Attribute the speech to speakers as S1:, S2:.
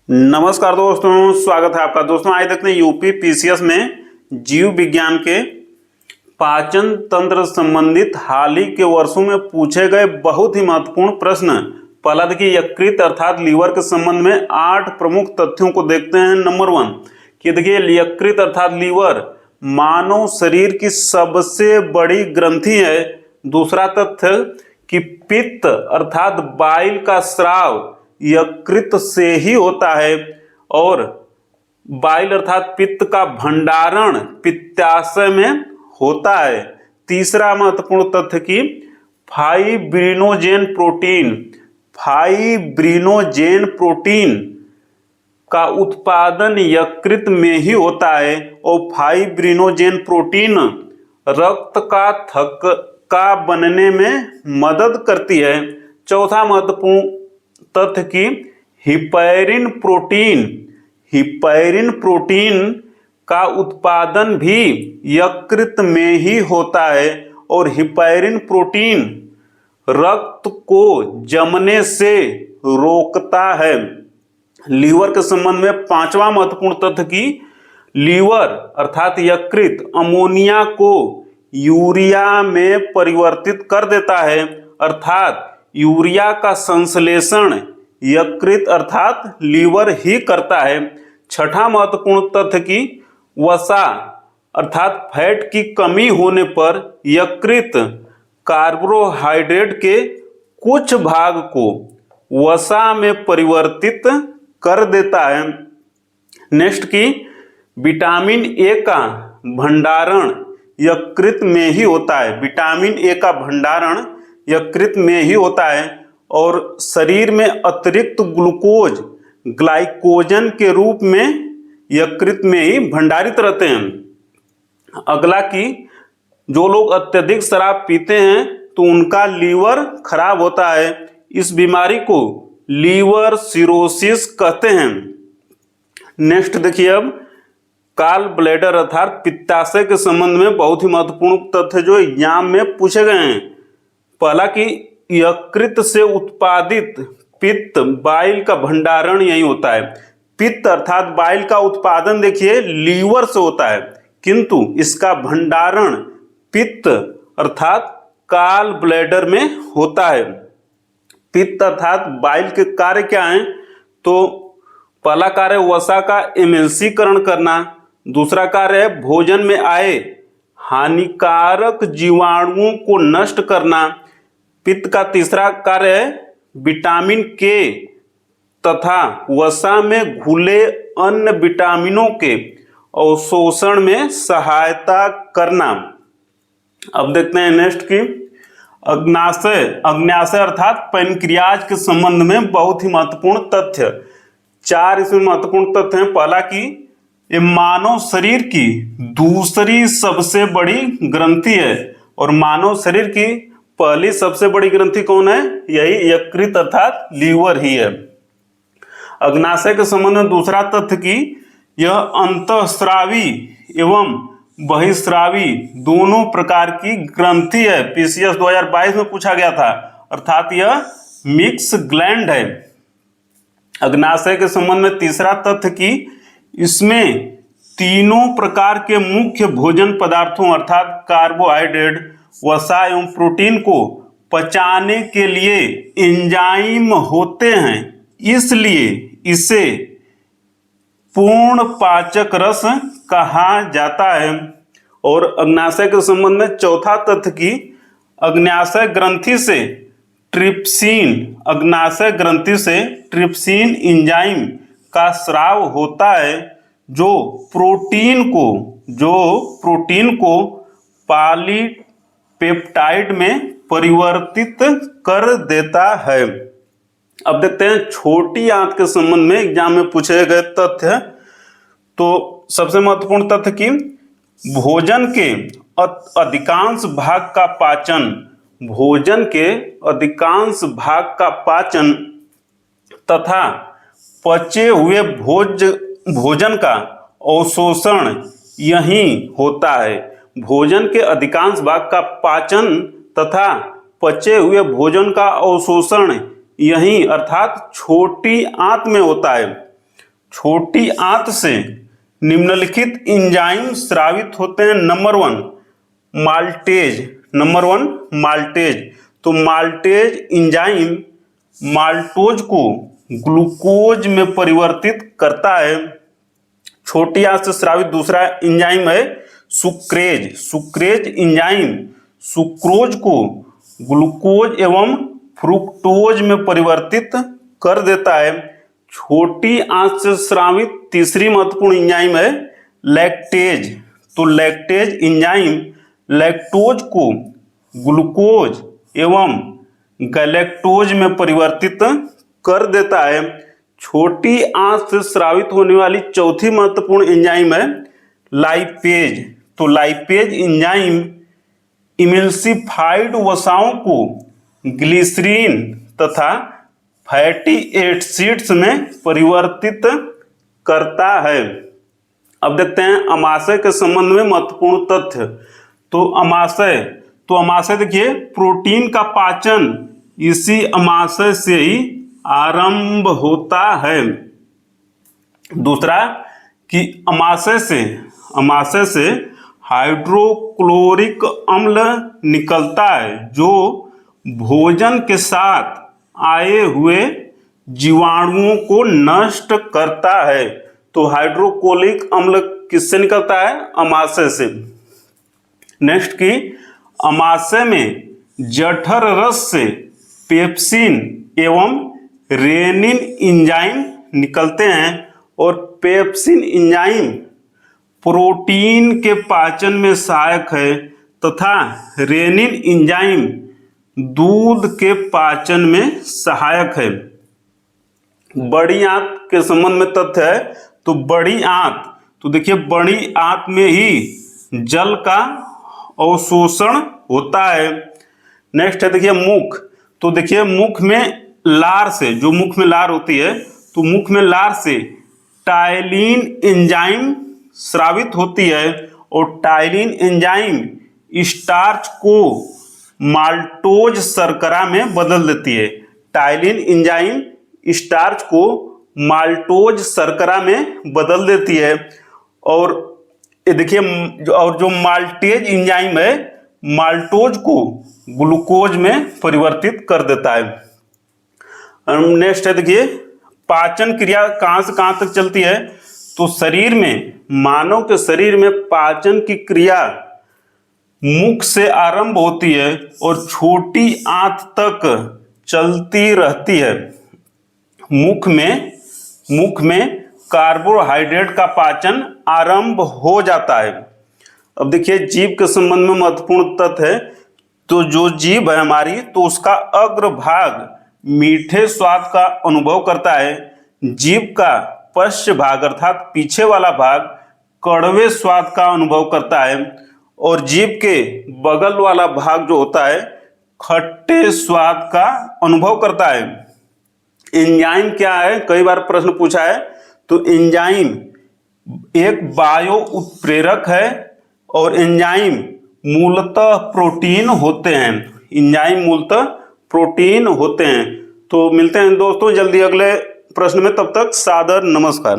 S1: नमस्कार दोस्तों, स्वागत है आपका। दोस्तों आज देखते हैं यूपी पीसीएस में जीव विज्ञान के पाचन तंत्र संबंधित हाल ही के वर्षों में पूछे गए बहुत ही महत्वपूर्ण प्रश्न। पहला देखिए, यकृत अर्थात लीवर के संबंध में 8 प्रमुख तथ्यों को देखते हैं। नंबर 1 कि देखिए, यकृत अर्थात लीवर मानव शरीर की सबसे बड़ी ग्रंथि है। दूसरा तथ्य कि पित्त अर्थात बाइल का स्राव यकृत से ही होता है और बाइल अर्थात पित्त का भंडारण पित्ताशय में होता है। तीसरा महत्वपूर्ण तथ्य कि फाइब्रिनोजेन प्रोटीन का उत्पादन यकृत में ही होता है और फाइब्रिनोजेन प्रोटीन रक्त का थक्का बनने में मदद करती है। चौथा महत्वपूर्ण तथ्य कि हिपैरिन प्रोटीन का उत्पादन भी यकृत में ही होता है और हिपैरिन प्रोटीन रक्त को जमने से रोकता है। लीवर के संबंध में पांचवा महत्वपूर्ण तथ्य कि लीवर अर्थात यकृत अमोनिया को यूरिया में परिवर्तित कर देता है, अर्थात यूरिया का संश्लेषण यकृत अर्थात लीवर ही करता है। छठा महत्वपूर्ण तथ्य कि वसा अर्थात फैट की कमी होने पर यकृत कार्बोहाइड्रेट के कुछ भाग को वसा में परिवर्तित कर देता है। नेक्स्ट की विटामिन ए का भंडारण यकृत में ही होता है। विटामिन ए का भंडारण यकृत में ही होता है और शरीर में अतिरिक्त ग्लूकोज ग्लाइकोजन के रूप में यकृत में ही भंडारित रहते हैं। अगला कि जो लोग अत्यधिक शराब पीते हैं तो उनका लीवर खराब होता है। इस बीमारी को लीवर सिरोसिस कहते हैं। नेक्स्ट देखिए, अब गॉल ब्लैडर अर्थात पित्ताशय के संबंध में बहुत ही महत्वपूर्ण तथ्य जो एग्जाम में पूछे गए हैं। पहला कि यकृत से उत्पादित पित्त बाइल का भंडारण यही होता है। पित्त अर्थात बाइल का उत्पादन देखिए लीवर से होता है, किंतु इसका भंडारण पित्त अर्थात गॉल ब्लैडर में होता है। पित्त अर्थात बाइल के कार्य क्या हैं? तो पहला कार्य वसा का एमएलसीकरण करना, दूसरा कार्य है भोजन में आए हानिकारक जीवाणुओं को नष्ट करना, पित्त का तीसरा कार्य है विटामिन के तथा वसा में घुले अन्य विटामिनों के अवशोषण में सहायता करना। अब देखते हैं नेक्स्ट की अग्न्याशय अर्थात पैनक्रियाज के संबंध में बहुत ही महत्वपूर्ण तथ्य। 4 इसमें महत्वपूर्ण तथ्य हैं। पहला कि ये मानव शरीर की दूसरी सबसे बड़ी ग्रंथि है और मानव शरीर की पहली सबसे बड़ी ग्रंथि कौन है? यही यकृत अर्थात लीवर ही है। अग्न्याशय के संबंध में दूसरा तथ्य कि यह अंतःस्रावी एवं बहिस्रावी दोनों प्रकार की ग्रंथि है। पीसीएस 2022 में पूछा गया था, अर्थात यह मिक्स ग्लैंड है। अग्न्याशय के संबंध में तीसरा तथ्य कि इसमें तीनों प्रकार के मुख्य भोजन पदार्थों अर्थात कार्बोहाइड्रेट, वसा एवं प्रोटीन को पचाने के लिए एंजाइम होते हैं, इसलिए इसे पूर्ण पाचक रस कहा जाता है। और अग्न्याशय के संबंध में चौथा तथ्य कि अग्न्याशय ग्रंथि से ट्रिप्सिन एंजाइम का स्राव होता है जो प्रोटीन को पॉलीपेप्टाइड में परिवर्तित कर देता है। अब देखते हैं छोटी आंत के संबंध में एग्जाम में पूछे गए तथ्य। तो सबसे महत्वपूर्ण तथ्य कि भोजन के अधिकांश भाग का पाचन तथा पचे हुए भोजन का अवशोषण यही होता है। भोजन के अधिकांश भाग का पाचन तथा पचे हुए भोजन का अवशोषण यही अर्थात छोटी आंत में होता है। छोटी आंत से निम्नलिखित एंजाइम स्रावित होते हैं। Number 1 maltase, number 1 maltase. तो माल्टेज एंजाइम माल्टोज को ग्लूकोज में परिवर्तित करता है। छोटी आंत से स्रावित दूसरा एंजाइम है सुक्रेज। सुक्रेज एंजाइम सुक्रोज को ग्लूकोज एवं फ्रुक्टोज में परिवर्तित कर देता है। छोटी आंत से स्रावित तीसरी महत्वपूर्ण एंजाइम है लैक्टेज। तो लैक्टेज एंजाइम लैक्टोज को ग्लूकोज एवं गैलेक्टोज में परिवर्तित कर देता है। छोटी आंत से स्रावित होने वाली चौथी महत्वपूर्ण एंजाइम है लाइपेज। तो लाइपेज एंजाइम इमल्सिफाइड वसाओं को ग्लिसरीन तथा फैटी एसिड्स में परिवर्तित करता है। अब देखते हैं अमाशय के संबंध में महत्वपूर्ण तथ्य। तो अमाशय देखिए प्रोटीन का पाचन इसी अमाशय से ही आरंभ होता है। दूसरा कि अमाशय से हाइड्रोक्लोरिक अम्ल निकलता है जो भोजन के साथ आए हुए जीवाणुओं को नष्ट करता है। तो हाइड्रोक्लोरिक अम्ल किससे निकलता है? अमाशय से। नेक्स्ट की अमाशय में जठर रस से पेप्सिन एवं रेनिन एंजाइम निकलते हैं और पेप्सिन एंजाइम प्रोटीन के पाचन में सहायक है तथा रेनिन एंजाइम दूध के पाचन में सहायक है। बड़ी आंत के संबंध में तथ्य है। तो बड़ी आंत, तो देखिए बड़ी आंत में ही जल का अवशोषण होता है। नेक्स्ट है देखिए मुख। तो देखिए मुख में लार से, जो मुख में लार होती है, तो मुख में लार से टाइलिन एंजाइम स्रावित होती है और टाइलिन एंजाइम स्टार्च को माल्टोज शर्करा में बदल देती है। टाइलिन एंजाइम स्टार्च को माल्टोज शर्करा में बदल देती है। और ये देखिए और जो माल्टेज एंजाइम है माल्टोज को ग्लूकोज में परिवर्तित कर देता है। नेक्स्ट है देखिए पाचन क्रिया कहाँ से कहाँ तक चलती है। तो शरीर में, मानव के शरीर में पाचन की क्रिया मुख से आरंभ होती है और छोटी आंत तक चलती रहती है। मुख में कार्बोहाइड्रेट का पाचन आरंभ हो जाता है। अब देखिए जीभ के संबंध में महत्वपूर्ण तथ्य है। तो जो जीभ है हमारी, तो उसका अग्रभाग मीठे स्वाद का अनुभव करता है। जीभ का पश्च भाग अर्थात पीछे वाला भाग कड़वे स्वाद का अनुभव करता है और जीभ के बगल वाला भाग जो होता है खट्टे स्वाद का अनुभव करता है। एंजाइम क्या है, कई बार प्रश्न पूछा है। तो एंजाइम एक बायो उत्प्रेरक है और एंजाइम मूलतः प्रोटीन होते हैं। एंजाइम मूलतः प्रोटीन होते हैं। तो मिलते हैं दोस्तों जल्दी अगले प्रश्न में, तब तक सादर नमस्कार।